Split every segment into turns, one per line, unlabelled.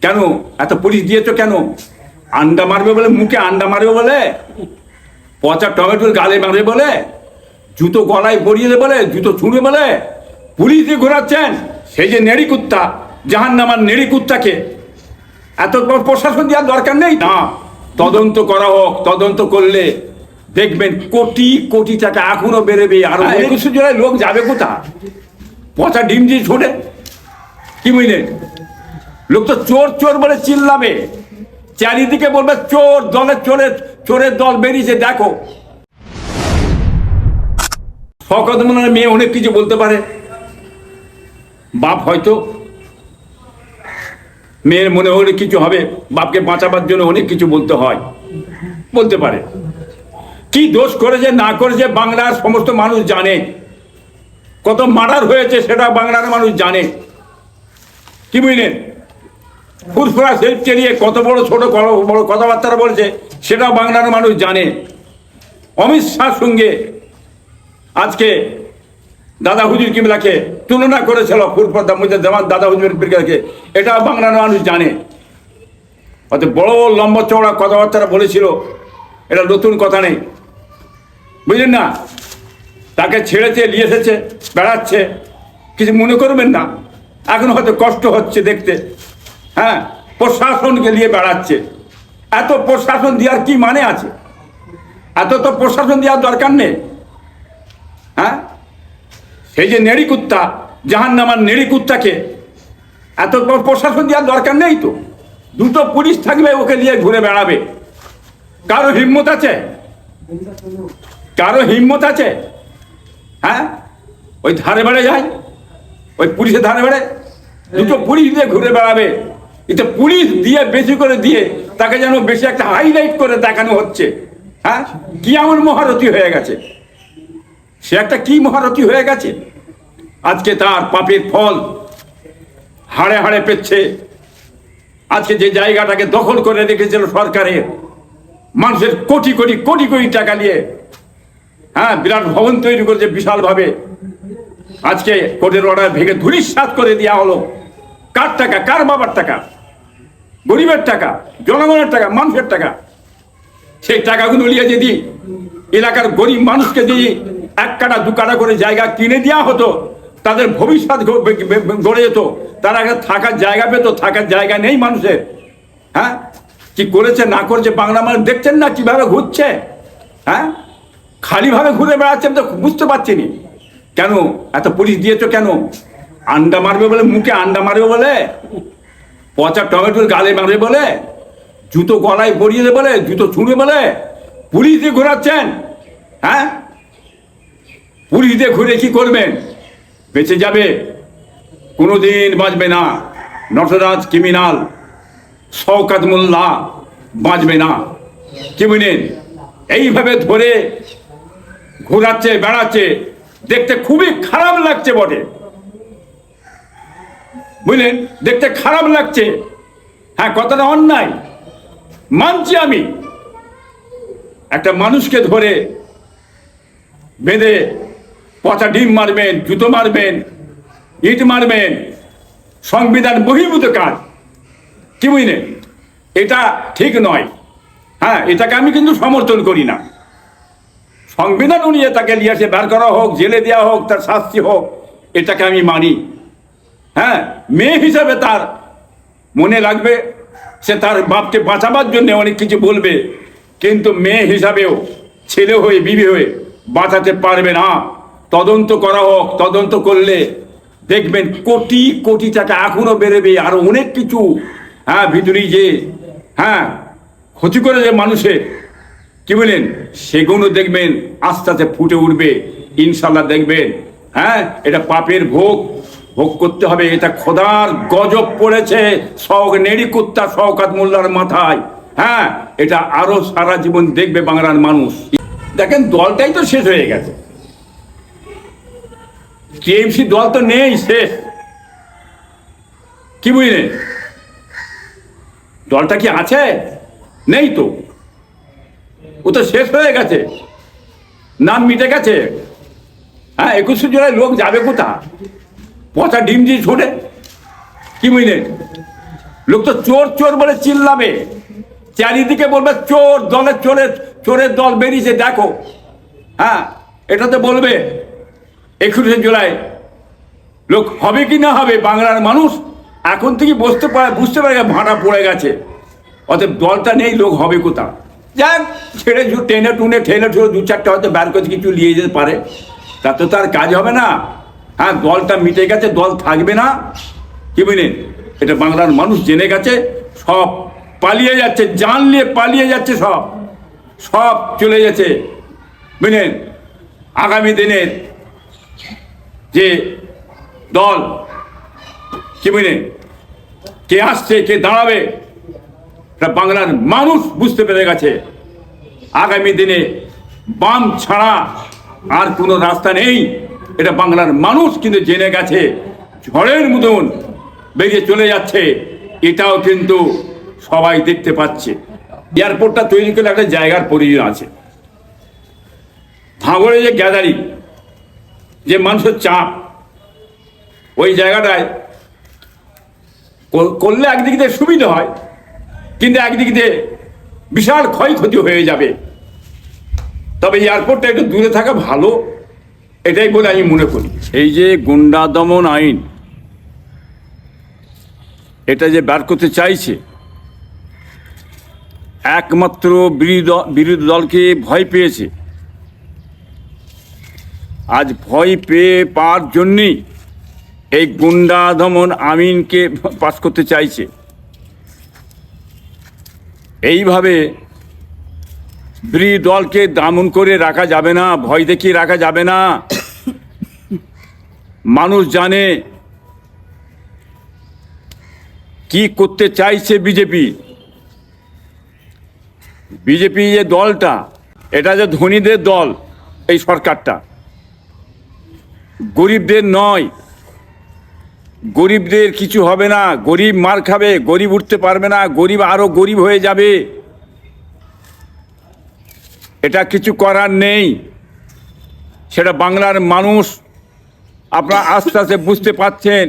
কেন এত পুলিশ দিয়েছো কেন? আন্ডা মারবে বলে, মুখে আন্ডা মারবে বলে, পচা টমেটোর গালে মারবে বলে, জুতো গলায় পরিয়ে দেবে বলে, জুতো ছুঁড়বে বলে পুলিশ দিয়ে ঘোরাচ্ছেন? সেই যে নেড়ি কুত্তা, জাহান্নামার নেড়ি কুত্তাকে এত প্রশাসন দেওয়ার দরকার নেই না। তদন্ত করা হোক, তদন্ত করলে দেখবেন কোটি কোটি টাকা এখনো বেরোবে। আর 21শে জুলাই লোক যাবে কোথা? পচা ডিম দিয়ে ছোটে কি বুঝলেন? লোক তো চোর চোর বলে চিল্লাবে, চারিদিকে বলবে চোর, দলের চোরের চোরের দল বেরিয়েছে দেখো। শওকত মোল্লার মেয়ে অনেক কিছু বলতে পারে, বাপ হয়তো মেয়ের মনে হলে কিছু হবে, বাপকে বাঁচাবার জন্য অনেক কিছু বলতে হয়, বলতে পারে। কি দোষ করেছে না করেছে বাংলার সমস্ত মানুষ জানে, কত মার্ডার হয়েছে সেটা বাংলার মানুষ জানে, কি বুঝলেন? ফুরফুরা সেলফ চালিয়ে কত বড় ছোট বড় কথাবার্তা বলছে সেটাও বাংলার মানুষ জানে। অমিত শাহর সঙ্গে আজকে দাদা হুজুর কিবলাকে তুলনা করেছিল ফুরফুরা দাদা হুজুর কিবলাকে, এটা বাংলার মানুষ জানে। অত বড় লম্বা চওড়া কথাবার্তা বলেছিল, এটা নতুন কথা নেই, বুঝলেন না? তাকে ছেড়েছে, নিয়ে এসেছে, বেড়াচ্ছে, কিছু মনে করবেন না। এখন হয়তো কষ্ট হচ্ছে দেখতে, হ্যাঁ, প্রশাসনকে নিয়ে বেড়াচ্ছে। এত প্রশাসন দেওয়ার কি মানে আছে? এত তো প্রশাসন দেওয়ার দরকার নেই। হ্যাঁ, সেই যে নেড়ি কুত্তা, জাহান্নামার নেড়ি কুত্তাকে এত প্রশাসন দেওয়ার দরকার নেই তো। দুটো পুলিশ থাকবে, ওকে নিয়ে ঘুরে বেড়াবে। কারো হিম্মত আছে? কারো হিম্মত আছে? হ্যাঁ, ওই ধারে বেড়ে যায়, ওই পুলিশের ধারে বেড়ে দুটো পুলিশ দিয়ে ঘুরে বেড়াবে। এটা পুলিশ দিয়ে বেশি করে দিয়ে তাকে যেন বেশি একটা হাইলাইট করে দেখানো হচ্ছে। হ্যাঁ, কি এমন মহারথী হয়ে গেছে? সে একটা কি মহারথী হয়ে গেছে? আজকে তার পাপের ফল হাড়ে হাড়ে পেচ্ছে। আজকে যে জায়গাটাকে দখল করে রেখেছিল সরকারের, মানুষের কোটি কোটি কোটি কোটি টাকা নিয়ে, হ্যাঁ, বিরাট ভবন তৈরি করেছে বিশালভাবে। আজকে কোর্টের অর্ডার ভেঙে ধূলিসাৎ করে দেওয়া হলো। কার টাকা? কার বাবার টাকা? গরিবের টাকা, জনগণের টাকা, মানুষের টাকা। সেই টাকাগুলো নিয়ে যদি এলাকার গরিব মানুষকে যদি 1 কাঠা 2 কাঠা করে জায়গা কিনে দেওয়া হতো, তাদের ভবিষ্যৎ গড়ে যেত, তারা থাকার জায়গা পেত। থাকার জায়গা নেই মানুষের। হ্যাঁ, কি করেছে না করেছে বাংলা মানুষ দেখছেন না কিভাবে ঘুরছে? হ্যাঁ, খালিভাবে ঘুরে বেড়াচ্ছে, তো বুঝতে পারছি নি। কেন এত পুলিশ দিয়েছো কেন? আন্ডা মারবে বলে, মুখে আন্ডা মারবে বলে, পচা টমেটোর গালে মারবে বলে, জুতো গলায় পরিয়ে দেবে বলে, জুতো ছুঁড়বে বলে পুলিশ দিয়ে ঘোরাচ্ছেন? হ্যাঁ, পুলিশ দিয়ে ঘুরে কি করবেন? বেঁচে যাবে? কোনোদিন বাঁচবে না। নটরাজ ক্রিমিনাল শওকত মোল্লা বাঁচবে না, কি বুঝলেন? এইভাবে ধরে ঘোরাচ্ছে, বেড়াচ্ছে, দেখতে খুবই খারাপ লাগছে বটে, বুঝলেন? দেখতে খারাপ লাগছে। হ্যাঁ, কথাটা অন্যায় মানছি আমি। একটা মানুষকে ধরে বেঁধে পচা ডিম মারবেন, জুতো মারবেন, ইট মারবেন, সংবিধান বহির্ভূত কাজ, কি বুঝলেন? এটা ঠিক নয়। হ্যাঁ, এটাকে আমি কিন্তু সমর্থন করি না। সংবিধান অনুযায়ী তাকে নিয়ে এসে বের করা হোক, জেলে দেওয়া হোক, তার শাস্তি হোক, এটাকে আমি মানি। হ্যাঁ, মেয়ে হিসাবে তার মনে লাগবে, সে তার বাপকে বাঁচাবার জন্য অনেক কিছু বলবে, কিন্তু মেয়ে হিসাবেও ছেলে হয়ে বিবি হয়ে বাঁচাতে পারবে না। তদন্ত করা হোক, তদন্ত করলে দেখবেন কোটি কোটি টাকা এখনো বেরোবে, আরো অনেক কিছু। হ্যাঁ, ভিতরে যে হ্যাঁ ক্ষতি করে যে মানুষের, কি বলেন, সেগুলো দেখবেন আস্তে আস্তে ফুটে উঠবে ইনশাল্লাহ। দেখবেন হ্যাঁ, এটা পাপের ভোগ ভোগ করতে হবে। এটা খোদার গজব পড়েছে নেড়ি কুত্তা শওকত মোল্লার মাথায়। হ্যাঁ, এটা আরো সারা জীবন দেখবে বাংলার মানুষ। দেখেন, দলটাই তো শেষ হয়ে গেছে। টিএমসি দল তো নেই, শেষ, কি বুঝলেন? দলটা কি আছে? নেই তো, ও তো শেষ হয়ে গেছে, নাম মিটে গেছে। হ্যাঁ, 21শে জুলাই লোক যাবে কোথা? পচা ডিম দিয়ে ছোটে, কি বুঝলেন? লোক তো চোর চোর বলে চিল্লাবে, চারিদিকে বলবে চোর, দলের চোরের চোরের দল বেরিয়েছে দেখো। হ্যাঁ, এটা তো বলবে। 21শে জুলাই লোক হবে কি না হবে, বাংলার মানুষ এখন থেকে বুঝতে পারে ভাড়া পড়ে গেছে। অতএব দলটা নেই, লোক হবে কোথা। যাক, ছেড়ে টেনে টুনে ঠেলে ঠুলে দু চারটে হয়তো বের করে কিছু নিয়ে যেতে পারে, তাতে তো আর কাজ হবে না। হ্যাঁ, দলটা মিটে গেছে, দল থাকবে না, কি বুঝলেন? এটা বাংলার মানুষ জেনে গেছে। সব পালিয়ে যাচ্ছে, জান নিয়ে পালিয়ে যাচ্ছে, সব সব চলে যাচ্ছে, বুঝলেন? আগামী দিনের যে দল, কি বুঝলেন, কে আসছে কে দাঁড়াবে, এটা বাংলার মানুষ বুঝতে পেরে গেছে। আগামী দিনে বাম ছাড়া আর কোনো রাস্তা নেই, এটা বাংলার মানুষ কিন্তু জেনে গেছে। ঝড়ের মতন বেরিয়ে চলে যাচ্ছে, এটাও কিন্তু সবাই দেখতে পাচ্ছে। এয়ারপোর্টটা তৈরি করলে একটা জায়গার প্রয়োজন আছে। ভাঙড়ে যে গ্যাদারিং, যে মানুষের চাপ, ওই জায়গাটায় করলে একদিক দিয়ে সুবিধা হয়, কিন্তু একদিক দিয়ে বিশাল ক্ষয়ক্ষতি হয়ে যাবে। তবে এয়ারপোর্টটা একটু দূরে থাকা ভালো, এটাই বলে আমি মনে করি। এই যে গুন্ডা দমন আইন, এটা যে বার করতে চাইছে, একমাত্র বিরোধী দলকে ভয় পেয়েছে। আজ ভয় পেয়ে পাওয়ার জন্যই এই গুন্ডা দমন আইনকে পাস করতে চাইছে। এইভাবে বিরোধী দলকে দমন করে রাখা যাবে না, ভয় দেখিয়ে রাখা যাবে না। মানুষ জানে কি করতে চাইছে বিজেপি। বিজেপি যে দলটা, এটা যে ধনীদের দল, এই সরকারটা গরিবদের নয়। গরিবদের কিছু হবে না, গরিব মার খাবে, গরিব উঠতে পারবে না, গরিব আরো গরিব হয়ে যাবে। এটা কিছু করার নেই, সেটা বাংলার মানুষ আপনারা আস্তে আস্তে বুঝতে পারছেন।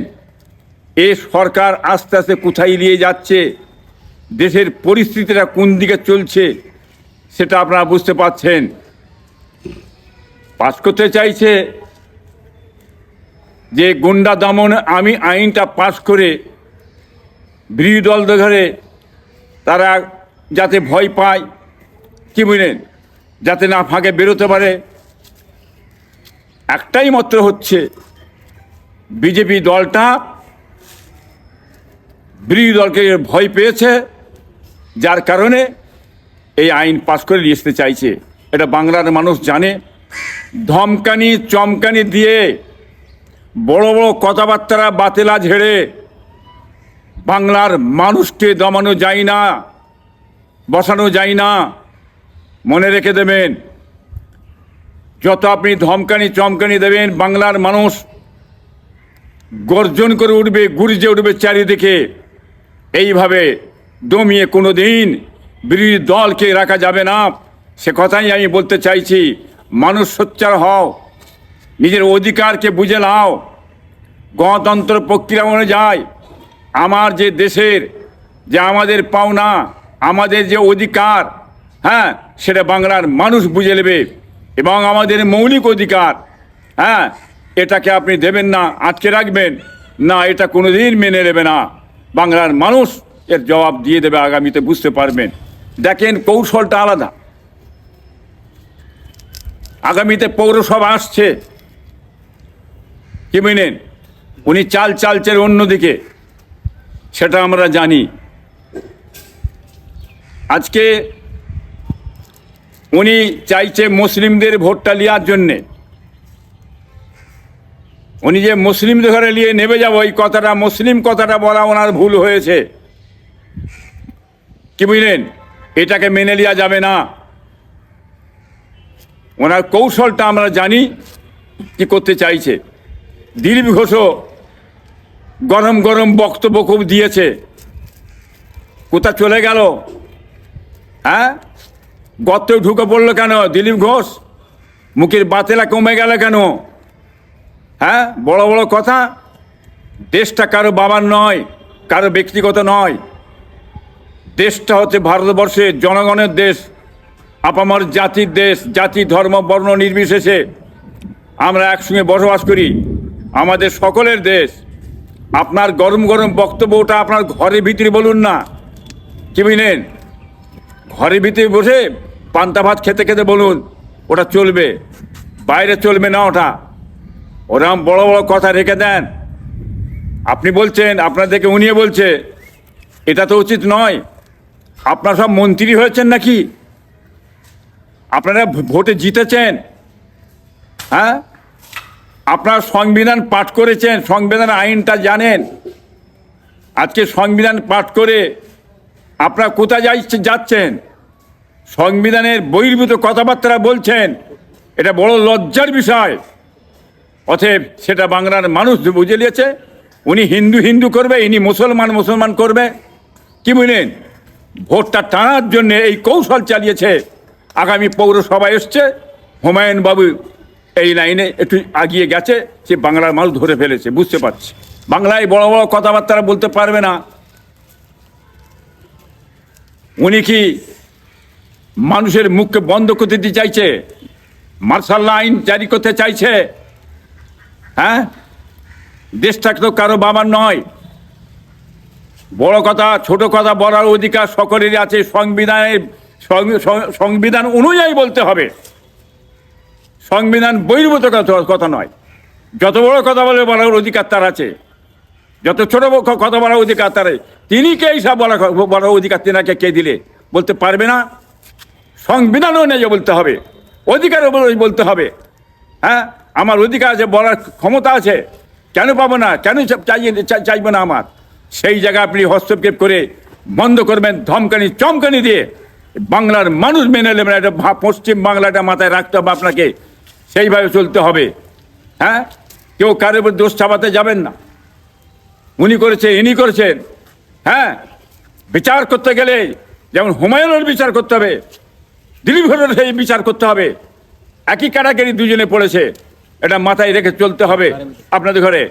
এই সরকার আস্তে আস্তে কোথায় নিয়ে যাচ্ছে, দেশের পরিস্থিতিটা কোন দিকে চলছে, সেটা আপনারা বুঝতে পারছেন। পাস করতে চাইছে যে গুন্ডা দমন আইনটা পাস করে বিরোধী দল ধরে তারা যাতে ভয় পায়, কি বুঝলেন, যাতে না ফাঁকে বেরোতে পারে। একটাই মাত্র হচ্ছে, বিজেপি দলটা বিরোধী দলকে ভয় পেয়েছে, যার কারণে এই আইন পাস করে নিয়ে আসতে চাইছে। এটা বাংলার মানুষ জানে। ধমকানি চমকানি দিয়ে, বড় বড় কথাবার্তা বাতেলা ঝেড়ে বাংলার মানুষকে দমানো যায় না, বসানো যায় না। মনে রেখে দেবেন, যত আপনি ধমকানি চমকানি দেবেন, বাংলার মানুষ গর্জন করে উঠবে, গুর্জে উঠবে চারিদিকে। এইভাবে দমিয়ে কোনো দিন বিরোধী দলকে রাখা যাবে না, সে কথাই আমি বলতে চাইছি। মানুষ সোচ্চার হও, নিজের অধিকারকে বুঝে নাও। গণতন্ত্র প্রক্রিয়া অনুযায়ী আমার যে দেশের যে আমাদের পাওনা, আমাদের যে অধিকার, হ্যাঁ, সেটা বাংলার মানুষ বুঝে নেবে। এবং আমাদের মৌলিক অধিকার, হ্যাঁ, এটাকে আপনি দেবেন না, আটকে রাখবেন না, এটা কোনোদিন মেনে নেবে না। বাংলার মানুষ এর জবাব দিয়ে দেবে, আগামীতে বুঝতে পারবেন। দেখেন, কৌশলটা আলাদা। আগামীতে পৌরসভা আসছে, কি বুঝলেন, উনি চালছেন অন্যদিকে, সেটা আমরা জানি। আজকে উনি চাইছে মুসলিমদের ভোটটা নেওয়ার জন্যে। উনি যে মুসলিমদের ঘরে নিয়ে নেবে যাবো, এই কথাটা, মুসলিম কথাটা বলা ওনার ভুল হয়েছে, কি বুঝলেন, এটাকে মেনে নেওয়া যাবে না। ওনার কৌশলটা আমরা জানি কি করতে চাইছে। দিলীপ ঘোষও গরম গরম বক্তব্য খুব দিয়েছে, কোথা চলে গেল? হ্যাঁ, গর্তে ঢুকে পড়লো কেন দিলীপ ঘোষ? মুখের বাতেলা কমে গেল কেন? হ্যাঁ, বড় বড় কথা। দেশটা কারো বাবার নয়, কারো ব্যক্তিগত নয়। দেশটা হচ্ছে ভারতবর্ষের জনগণের দেশ, আপামর জাতির দেশ। জাতি ধর্ম বর্ণ নির্বিশেষে আমরা একসঙ্গে বসবাস করি, আমাদের সকলের দেশ। আপনার গরম গরম বক্তব্যটা আপনার ঘরের ভিতরে বলুন না, কি বুঝলেন? ঘরের ভিতরে বসে পান্তা ভাত খেতে খেতে বলুন, ওটা চলবে, বাইরে চলবে না ওটা। ওরকম বড় বড় কথা রেখে দেন। আপনি বলছেন, আপনাদেরকে উনিয়ে বলছে, এটা তো উচিত নয়। আপনারা সব মন্ত্রী হয়েছেন নাকি? আপনারা ভোটে জিতেছেন? হ্যাঁ, আপনারা সংবিধান পাঠ করেছেন, সংবিধান আইনটা জানেন। আজকে সংবিধান পাঠ করে আপনারা কোথায় যাচ্ছেন? সংবিধানের বহির্ভূত কথাবার্তা বলছেন, এটা বড় লজ্জার বিষয়। অতএব সেটা বাংলার মানুষ বুঝে নিয়েছে। উনি হিন্দু হিন্দু করবে, ইনি মুসলমান মুসলমান করবে, কি বুঝলেন? ভোটটা টানার জন্য এই কৌশল চালিয়েছে। আগামী পৌরসভা এসছে, হুমায়ুন বাবু এই লাইনে একটু আগিয়ে গেছে, সে বাংলার মানুষ ধরে ফেলেছে, বুঝতে পারছে। বাংলায় বড় বড় কথাবার্তা বলতে পারবে না। উনি কি মানুষের মুখকে বন্ধ করতে দিতে চাইছে? মার্শাল আইন জারি করতে চাইছে? হ্যাঁ, দেশটা তো কারো বাবার নয়। বড় কথা ছোট কথা বলার অধিকার সকলেরই আছে। সংবিধান অনুযায়ী বলতে হবে, সংবিধান বহির্ভূত কথা নয়। যত বড় কথা বলার অধিকার তার আছে, যত ছোট কথা বলার অধিকার তার। তিনি কে এইসব বলার অধিকার তেনাকে কে দিলে? বলতে পারবে না। সংবিধান অনুযায়ী বলতে হবে, অধিকার বলতে হবে। হ্যাঁ, আমার অধিকার আছে, বলার ক্ষমতা আছে, কেন পাবো না? কেন চাইবো না? আমার সেই জায়গায় আপনি হস্তক্ষেপ করে বন্ধ করবেন, ধমকানি চমকানি দিয়ে। বাংলার মানুষ মেনে নেবেন, এটা পশ্চিম বাংলাটা মাথায় রাখতে হবে আপনাকে, সেইভাবে চলতে হবে। হ্যাঁ, কেউ কারোর উপর দোষ চাপাতে যাবেন না। উনি করেছে, ইনি করেছেন। হ্যাঁ, বিচার করতে গেলে যেমন হুমায়ুনের বিচার করতে হবে, দিলীপ ঘোষের সেই বিচার করতে হবে। একই ক্যাটাগরি দুজনে পড়েছে, এটা মাথায় রেখে চলতে হবে আপনাদের ঘরে।